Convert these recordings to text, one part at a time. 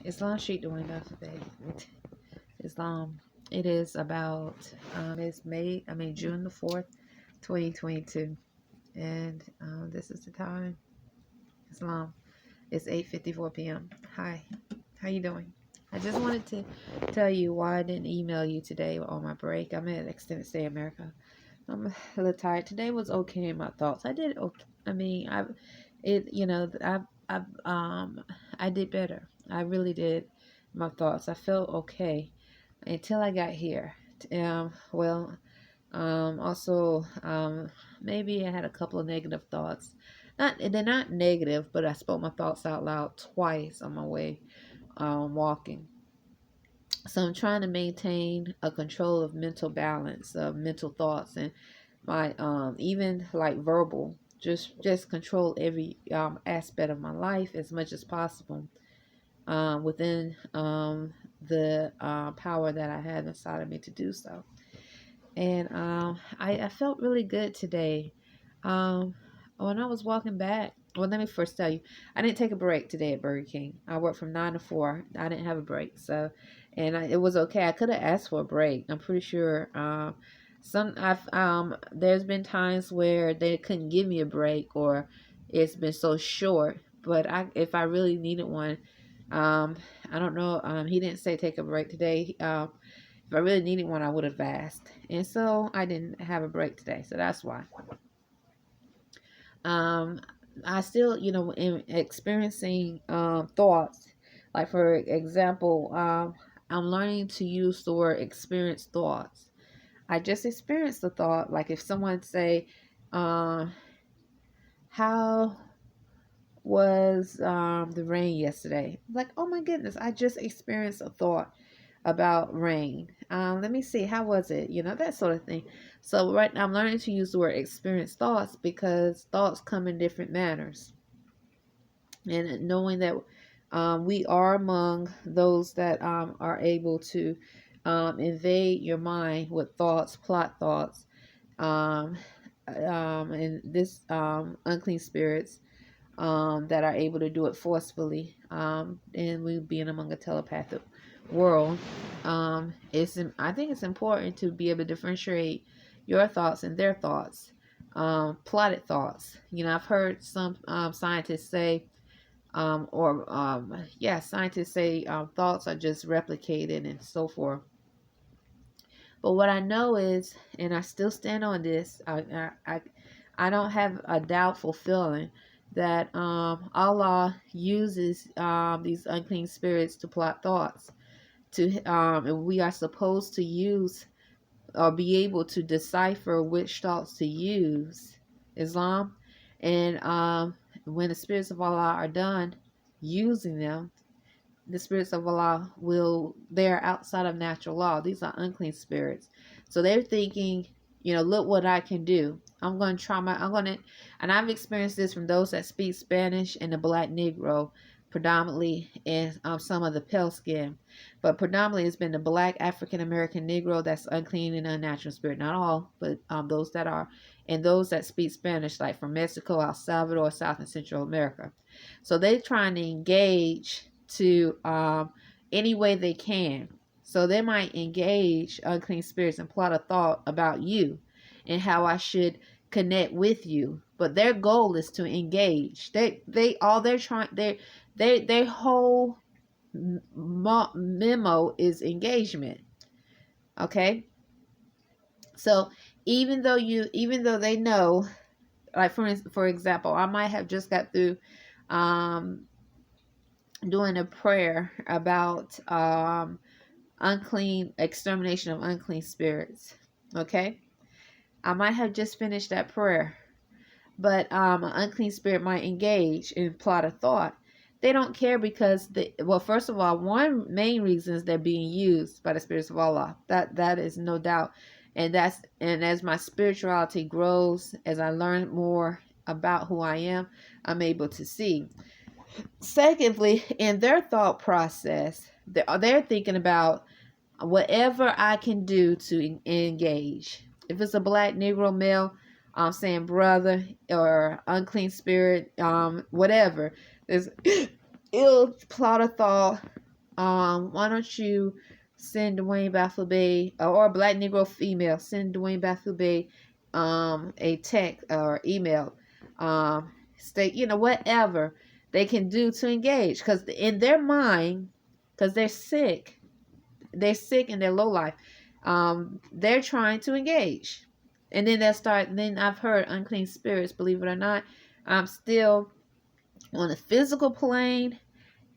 Islam Street doing that today? Islam. It is about it's June the 4th, 2022, and this is the time. Islam. It's 8:54 p.m. Hi, how you doing? I just wanted to tell you why I didn't email you today on my break. I'm at Extended Stay America. I'm a little tired. Today was okay in my thoughts. I did okay. I did better. I really did. My thoughts. I felt okay until I got here. Also, maybe I had a couple of negative thoughts. They're not negative, but I spoke my thoughts out loud twice on my way walking. So I'm trying to maintain a control of mental balance, of mental thoughts, and my even like verbal. Just control every aspect of my life as much as possible within the power that I have inside of me to do so. And I felt really good today. When I was walking back, well, let me first tell you, I didn't take a break today at Burger King. I worked from 9 to 4. I didn't have a break, so it was okay. I could have asked for a break. I'm pretty sure. There's been times where they couldn't give me a break, or it's been so short. But if I really needed one, I don't know. He didn't say take a break today. If I really needed one, I would have asked. And so I didn't have a break today. So that's why. I still, am experiencing thoughts. Like, for example, I'm learning to use the word experience thoughts. I just experienced the thought. Like, if someone say, how was the rain yesterday? Like, oh my goodness, I just experienced a thought about rain. Let me see, how was it? That sort of thing. So right now I'm learning to use the word experience thoughts because thoughts come in different manners. And knowing that we are among those that are able to invade your mind with thoughts, plot thoughts, and this unclean spirits that are able to do it forcefully, and we being among a telepathic world. I think it's important to be able to differentiate your thoughts and their thoughts, plotted thoughts. I've heard some scientists say, scientists say thoughts are just replicated and so forth. But what I know is, and I still stand on this, I don't have a doubtful feeling that Allah uses these unclean spirits to plot thoughts. And we are supposed to use or be able to decipher which thoughts to use. Islam, and when the spirits of Allah are done using them, the spirits of Allah they're outside of natural law. These are unclean spirits. So they're thinking, look what I can do. I'm going to try and I've experienced this from those that speak Spanish and the black Negro predominantly, and some of the pale skin. But predominantly it's been the black African American Negro that's unclean and unnatural spirit. Not all, but those that are. And those that speak Spanish, like from Mexico, El Salvador, South and Central America. So they're trying to engage to any way they can. So they might engage unclean spirits and plot a thought about you and how I should connect with you. But their goal is to engage. Their whole memo is engagement. Okay? So even though they know, like for example, I might have just got through doing a prayer about extermination of unclean spirits. Okay, I might have just finished that prayer, but an unclean spirit might engage and plot a thought. They don't care because first of all, one main reason is they're being used by the spirits of Allah. That is no doubt, and as my spirituality grows, as I learn more about who I am, I'm able to see. Secondly, in their thought process, they're thinking about whatever I can do to engage. If it's a black Negro male, I'm saying brother or unclean spirit, whatever. It'll plot a thought why don't you send Dwayne Bey or a black Negro female, send Dwayne Bey a text or email, state, whatever they can do to engage, because in their mind, because they're sick in their low life, they're trying to engage, and then they'll start. Then I've heard unclean spirits, believe it or not, I'm still on the physical plane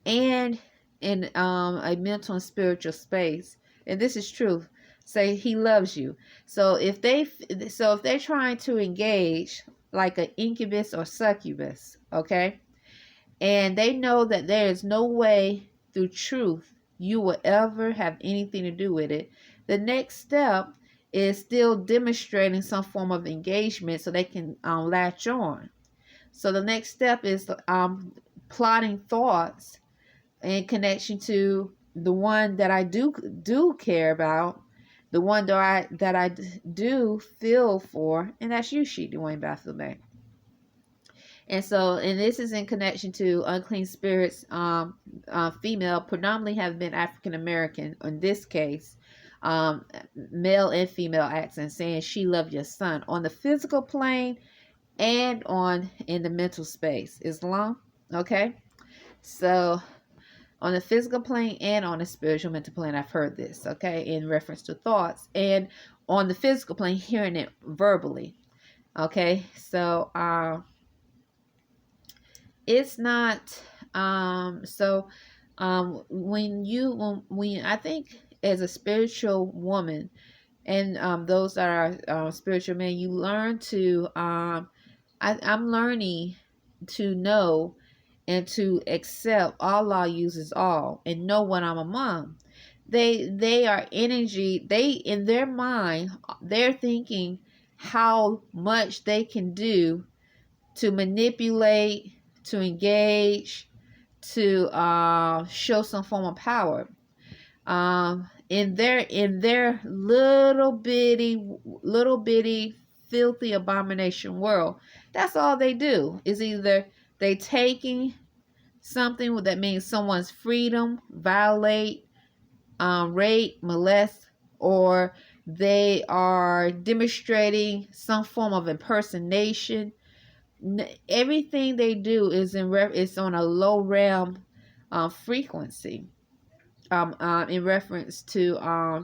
and in a mental and spiritual space, and this is truth, say he loves you. So if they're trying to engage like an incubus or succubus, okay, and they know that there is no way through truth you will ever have anything to do with it, the next step is still demonstrating some form of engagement so they can latch on. So the next step is plotting thoughts in connection to the one that I do care about, the one that I do feel for, and that's you, She Dwayne Baphomet. And this is in connection to unclean spirits, female, predominantly have been African American in this case, male and female accent, saying she loved your son on the physical plane and on in the mental space. Islam, okay? So on the physical plane and on the spiritual mental plane, I've heard this, okay, in reference to thoughts, and on the physical plane, hearing it verbally, okay. So it's not when I think as a spiritual woman, and those that are spiritual men, you learn to I'm learning to know and to accept Allah uses all, and know when I'm a mom. They are energy. They, in their mind, they're thinking how much they can do to manipulate, to engage, to show some form of power. In their little bitty filthy abomination world, that's all they do, is either they taking something that means someone's freedom, violate, rape, molest, or they are demonstrating some form of impersonation. Everything they do is is on a low realm frequency, in reference to I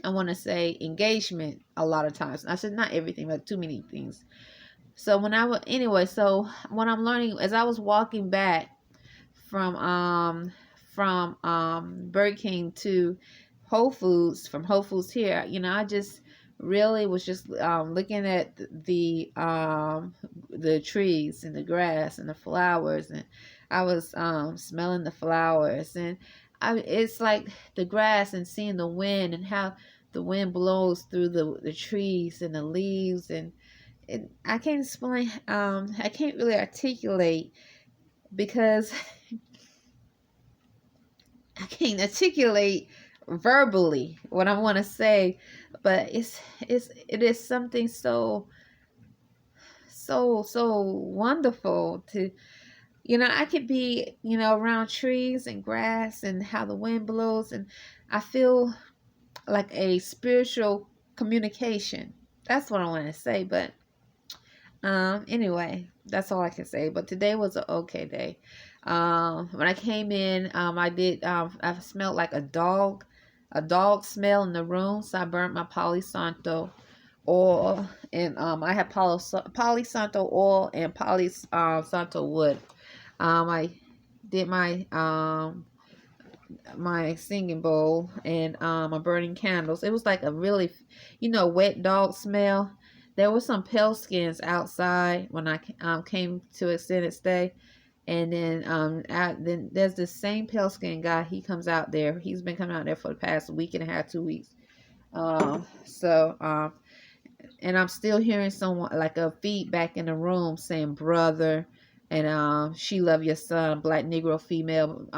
want to say engagement. A lot of times, I said not everything, but too many things. So what I'm learning as I was walking back from Burger King to Whole Foods, from Whole Foods here, I just really was just looking at the trees and the grass and the flowers, and I was smelling the flowers, and it's like the grass, and seeing the wind and how the wind blows through the trees and the leaves, and I can't explain. I can't really articulate, because I can't articulate verbally what I want to say, but it is something so wonderful to, I could be, around trees and grass and how the wind blows, and I feel like a spiritual communication. That's what I want to say, but anyway, that's all I can say. But today was an okay day. When I came in, I smelled like a dog smell in the room, so I burnt my Palo Santo oil, and I had Palo Santo oil and Palo Santo wood. I did my singing bowl, and I'm burning candles. It was like a really, wet dog smell. There were some pale skins outside when I came to extended stay, and then there's this same pale skin guy. He comes out there. He's been coming out there for the past week and a half, 2 weeks. And I'm still hearing someone like a feedback in the room saying brother, and she love your son, black Negro female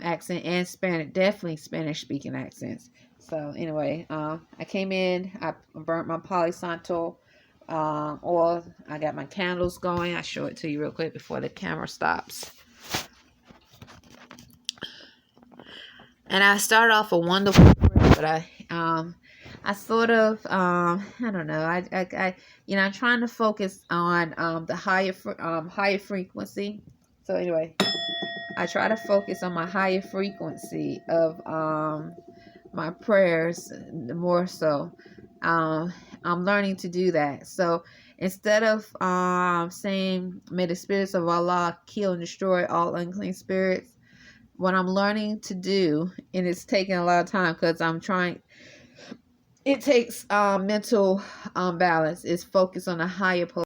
accent, and Spanish, definitely Spanish speaking accents. So anyway, I came in, I burnt my Palo Santo oil. I got my candles going. I'll show it to you real quick before the camera stops. And I started off a wonderful prayer, but I sort of I don't know. I'm trying to focus on the higher frequency. So anyway, I try to focus on my higher frequency of my prayers more so. I'm learning to do that. So instead of saying, "May the spirits of Allah kill and destroy all unclean spirits," what I'm learning to do, and it's taking a lot of time because I'm trying. It takes mental balance. Is focus on a higher